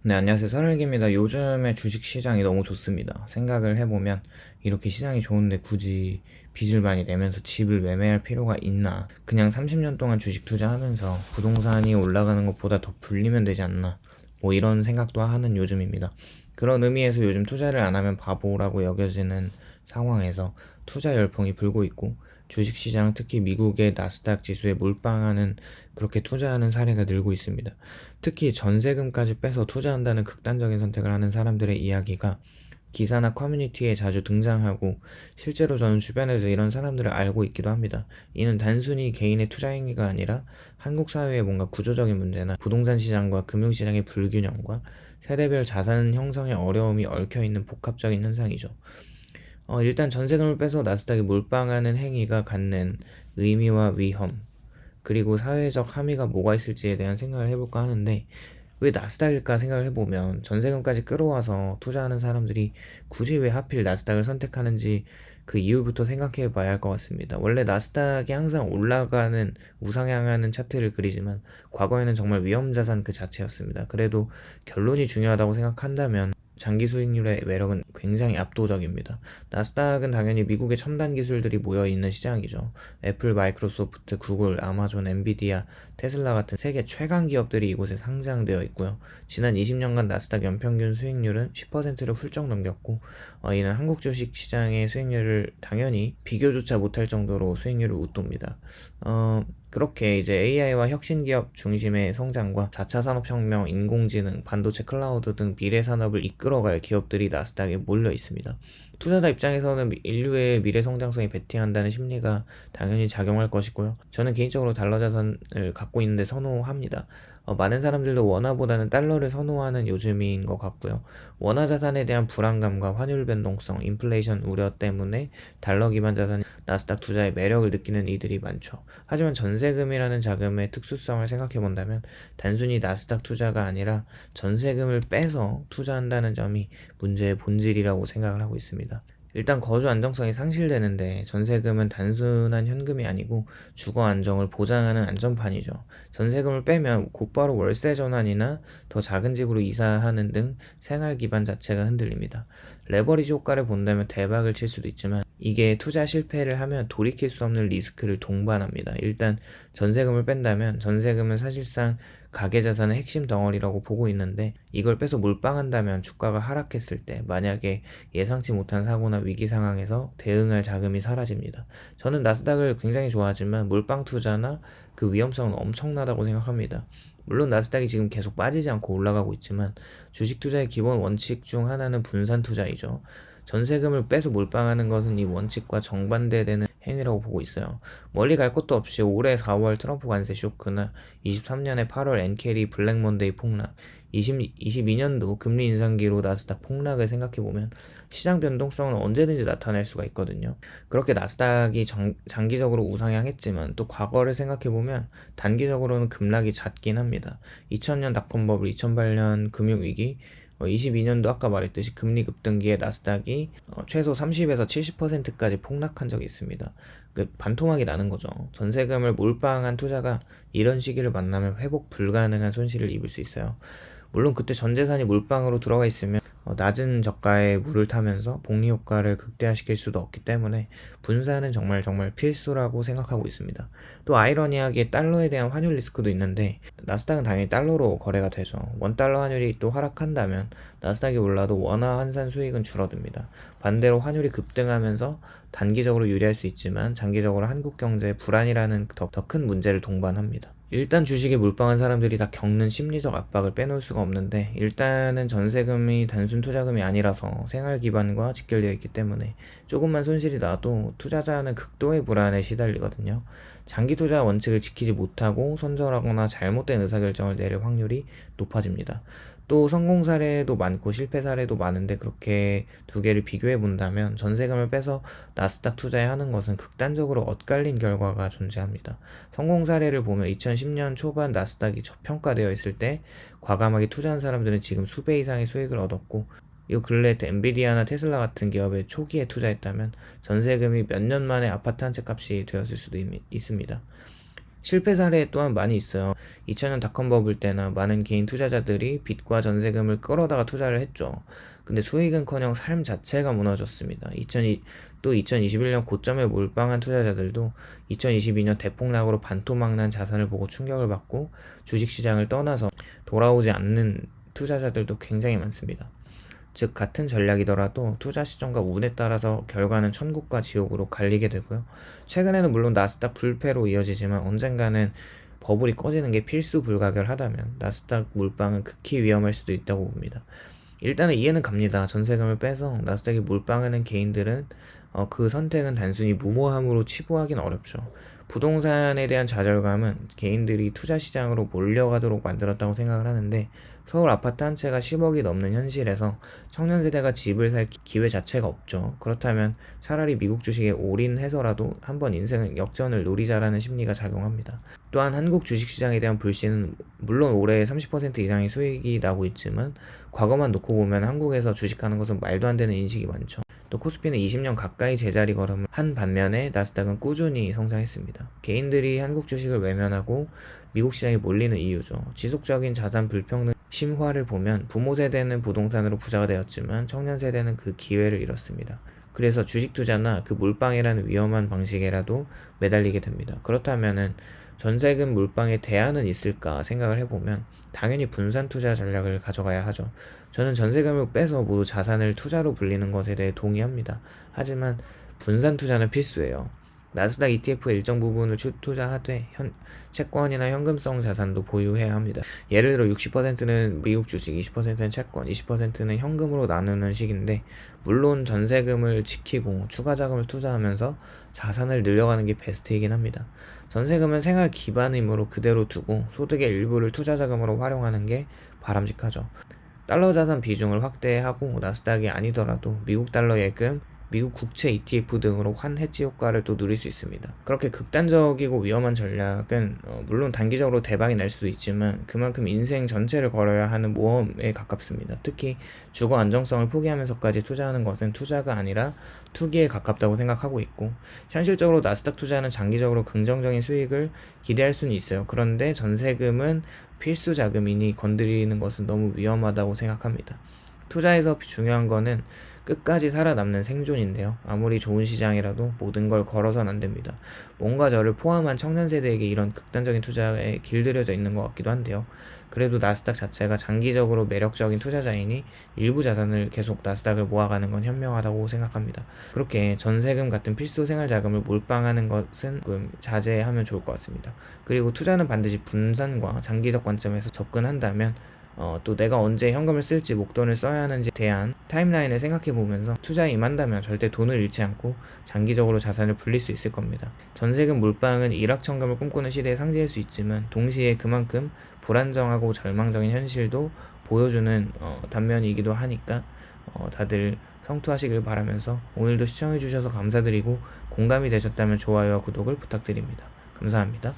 네, 안녕하세요. 설일기입니다. 요즘에 주식 시장이 너무 좋습니다. 생각을 해보면 이렇게 시장이 좋은데 굳이 빚을 많이 내면서 집을 매매할 필요가 있나? 그냥 30년 동안 주식 투자하면서 부동산이 올라가는 것보다 더 불리면 되지 않나? 뭐 이런 생각도 하는 요즘입니다. 그런 의미에서 요즘 투자를 안 하면 바보라고 여겨지는 상황에서 투자 열풍이 불고 있고 주식시장, 특히 미국의 나스닥 지수에 몰빵하는, 그렇게 투자하는 사례가 늘고 있습니다. 특히 전세금까지 빼서 투자한다는 극단적인 선택을 하는 사람들의 이야기가 기사나 커뮤니티에 자주 등장하고, 실제로 저는 주변에서 이런 사람들을 알고 있기도 합니다. 이는 단순히 개인의 투자 행위가 아니라 한국 사회의 뭔가 구조적인 문제나 부동산 시장과 금융 시장의 불균형과 세대별 자산 형성의 어려움이 얽혀 있는 복합적인 현상이죠. 일단 전세금을 빼서 나스닥에 몰빵하는 행위가 갖는 의미와 위험, 그리고 사회적 함의가 뭐가 있을지에 대한 생각을 해볼까 하는데, 왜 나스닥일까 생각을 해보면 전세금까지 끌어와서 투자하는 사람들이 굳이 왜 하필 나스닥을 선택하는지 그 이유부터 생각해 봐야 할 것 같습니다. 원래 나스닥이 항상 올라가는 우상향하는 차트를 그리지만 과거에는 정말 위험자산 그 자체였습니다. 그래도 결론이 중요하다고 생각한다면 장기 수익률의 매력은 굉장히 압도적입니다. 나스닥은 당연히 미국의 첨단 기술들이 모여있는 시장이죠. 애플, 마이크로소프트, 구글, 아마존, 엔비디아, 테슬라 같은 세계 최강 기업들이 이곳에 상장되어 있고요. 지난 20년간 나스닥 연평균 수익률은 10%를 훌쩍 넘겼고, 이는 한국 주식 시장의 수익률을 당연히 비교조차 못할 정도로 수익률을 웃돕니다. 그렇게 이제 AI와 혁신 기업 중심의 성장과 4차 산업혁명, 인공지능, 반도체, 클라우드 등 미래 산업을 이끌어갈 기업들이 나스닥에 몰려 있습니다. 투자자 입장에서는 인류의 미래 성장성이 베팅한다는 심리가 당연히 작용할 것이고요. 저는 개인적으로 달러 자산을 갖고 있는데 선호합니다. 많은 사람들도 원화보다는 달러를 선호하는 요즘인 것 같고요. 원화 자산에 대한 불안감과 환율 변동성, 인플레이션 우려 때문에 달러 기반 자산 나스닥 투자의 매력을 느끼는 이들이 많죠. 하지만 전세금이라는 자금의 특수성을 생각해 본다면 단순히 나스닥 투자가 아니라 전세금을 빼서 투자한다는 점이 문제의 본질이라고 생각을 하고 있습니다. 일단 거주 안정성이 상실되는데 전세금은 단순한 현금이 아니고 주거 안정을 보장하는 안전판이죠. 전세금을 빼면 곧바로 월세 전환이나 더 작은 집으로 이사하는 등 생활 기반 자체가 흔들립니다. 레버리지 효과를 본다면 대박을 칠 수도 있지만 이게 투자 실패를 하면 돌이킬 수 없는 리스크를 동반합니다. 일단 전세금을 뺀다면 전세금은 사실상 가계자산의 핵심 덩어리라고 보고 있는데, 이걸 빼서 몰빵한다면 주가가 하락했을 때 만약에 예상치 못한 사고나 위기 상황에서 대응할 자금이 사라집니다. 저는 나스닥을 굉장히 좋아하지만 몰빵 투자나 그 위험성은 엄청나다고 생각합니다. 물론 나스닥이 지금 계속 빠지지 않고 올라가고 있지만 주식 투자의 기본 원칙 중 하나는 분산 투자이죠. 전세금을 빼서 몰빵하는 것은 이 원칙과 정반대되는 행위라고 보고 있어요. 멀리 갈 것도 없이 올해 4월 트럼프 관세 쇼크나 23년에 8월 엔캐리 블랙 먼데이 폭락, 22년도 금리 인상기로 나스닥 폭락을 생각해보면 시장 변동성은 언제든지 나타날 수가 있거든요. 그렇게 나스닥이 장기적으로 우상향했지만 또 과거를 생각해보면 단기적으로는 급락이 잦긴 합니다. 2000년 닷컴 버블, 2008년 금융위기, 22년도 아까 말했듯이 금리 급등기에 나스닥이 최소 30에서 70%까지 폭락한 적이 있습니다. 반토막이 나는 거죠. 전세금을 몰빵한 투자가 이런 시기를 만나면 회복 불가능한 손실을 입을 수 있어요. 물론 그때 전 재산이 몰빵으로 들어가 있으면 낮은 저가에 물을 타면서 복리 효과를 극대화시킬 수도 없기 때문에 분산은 정말 정말 필수라고 생각하고 있습니다. 또 아이러니하게 달러에 대한 환율 리스크도 있는데, 나스닥은 당연히 달러로 거래가 되죠. 원달러 환율이 또 하락한다면 나스닥이 올라도 원화 환산 수익은 줄어듭니다. 반대로 환율이 급등하면서 단기적으로 유리할 수 있지만 장기적으로 한국 경제에 불안이라는 더 큰 문제를 동반합니다. 일단 주식에 몰빵한 사람들이 다 겪는 심리적 압박을 빼놓을 수가 없는데, 일단은 전세금이 단순 투자금이 아니라서 생활 기반과 직결되어 있기 때문에 조금만 손실이 나도 투자자는 극도의 불안에 시달리거든요. 장기 투자 원칙을 지키지 못하고 손절하거나 잘못된 의사결정을 내릴 확률이 높아집니다. 또 성공 사례도 많고 실패 사례도 많은데, 그렇게 두 개를 비교해 본다면 전세금을 빼서 나스닥 투자에 하는 것은 극단적으로 엇갈린 결과가 존재합니다. 성공 사례를 보면 2010년 초반 나스닥이 저평가되어 있을 때 과감하게 투자한 사람들은 지금 수배 이상의 수익을 얻었고, 이 근래 엔비디아나 테슬라 같은 기업에 초기에 투자했다면 전세금이 몇 년 만에 아파트 한 채 값이 되었을 수도 있습니다. 실패 사례 또한 많이 있어요. 2000년 닷컴 버블 때나 많은 개인 투자자들이 빚과 전세금을 끌어다가 투자를 했죠. 근데 수익은커녕 삶 자체가 무너졌습니다. 또 2021년 고점에 몰빵한 투자자들도 2022년 대폭락으로 반토막난 자산을 보고 충격을 받고 주식시장을 떠나서 돌아오지 않는 투자자들도 굉장히 많습니다. 즉 같은 전략이더라도 투자 시점과 운에 따라서 결과는 천국과 지옥으로 갈리게 되고요. 최근에는 물론 나스닥 불패로 이어지지만 언젠가는 버블이 꺼지는 게 필수 불가결하다면 나스닥 몰빵은 극히 위험할 수도 있다고 봅니다. 일단은 이해는 갑니다. 전세금을 빼서 나스닥이 몰빵하는 개인들은 그 선택은 단순히 무모함으로 치부하기는 어렵죠. 부동산에 대한 좌절감은 개인들이 투자 시장으로 몰려가도록 만들었다고 생각을 하는데, 서울 아파트 한 채가 10억이 넘는 현실에서 청년 세대가 집을 살 기회 자체가 없죠. 그렇다면 차라리 미국 주식에 올인해서라도 한번 인생 역전을 노리자라는 심리가 작용합니다. 또한 한국 주식시장에 대한 불신은 물론 올해 30% 이상의 수익이 나고 있지만 과거만 놓고 보면 한국에서 주식하는 것은 말도 안 되는 인식이 많죠. 또 코스피는 20년 가까이 제자리 걸음을 한 반면에 나스닥은 꾸준히 성장했습니다. 개인들이 한국 주식을 외면하고 미국 시장에 몰리는 이유죠. 지속적인 자산 불평등 심화를 보면 부모 세대는 부동산으로 부자가 되었지만 청년 세대는 그 기회를 잃었습니다. 그래서 주식 투자나 그 몰빵이라는 위험한 방식에라도 매달리게 됩니다. 그렇다면은 전세금 몰빵에 대안은 있을까 생각을 해보면 당연히 분산 투자 전략을 가져가야 하죠. 저는 전세금을 빼서 모두 자산을 투자로 불리는 것에 대해 동의합니다. 하지만 분산 투자는 필수예요. 나스닥 ETF의 일정 부분을 투자하되 채권이나 현금성 자산도 보유해야 합니다. 예를 들어 60%는 미국 주식, 20%는 채권, 20%는 현금으로 나누는 식인데, 물론 전세금을 지키고 추가 자금을 투자하면서 자산을 늘려가는 게 베스트이긴 합니다. 전세금은 생활 기반이므로 그대로 두고 소득의 일부를 투자 자금으로 활용하는 게 바람직하죠. 달러 자산 비중을 확대하고 나스닥이 아니더라도 미국 달러 예금, 미국 국채 ETF 등으로 환 해지 효과를 또 누릴 수 있습니다. 그렇게 극단적이고 위험한 전략은 물론 단기적으로 대박이 날 수도 있지만 그만큼 인생 전체를 걸어야 하는 모험에 가깝습니다. 특히 주거 안정성을 포기하면서까지 투자하는 것은 투자가 아니라 투기에 가깝다고 생각하고 있고, 현실적으로 나스닥 투자는 장기적으로 긍정적인 수익을 기대할 수는 있어요. 그런데 전세금은 필수 자금이니 건드리는 것은 너무 위험하다고 생각합니다. 투자에서 중요한 거는 끝까지 살아남는 생존인데요. 아무리 좋은 시장이라도 모든 걸 걸어선 안 됩니다. 뭔가 저를 포함한 청년 세대에게 이런 극단적인 투자에 길들여져 있는 것 같기도 한데요. 그래도 나스닥 자체가 장기적으로 매력적인 투자자이니 일부 자산을 계속 나스닥을 모아가는 건 현명하다고 생각합니다. 그렇게 전세금 같은 필수 생활 자금을 몰빵하는 것은 조금 자제하면 좋을 것 같습니다. 그리고 투자는 반드시 분산과 장기적 관점에서 접근한다면 또 내가 언제 현금을 쓸지 목돈을 써야 하는지에 대한 타임라인을 생각해 보면서 투자에 임한다면 절대 돈을 잃지 않고 장기적으로 자산을 불릴 수 있을 겁니다. 전세금 몰빵은 일확천금을 꿈꾸는 시대의 상징일 수 있지만 동시에 그만큼 불안정하고 절망적인 현실도 보여주는 단면이기도 하니까 다들 성투하시길 바라면서 오늘도 시청해 주셔서 감사드리고 공감이 되셨다면 좋아요와 구독을 부탁드립니다. 감사합니다.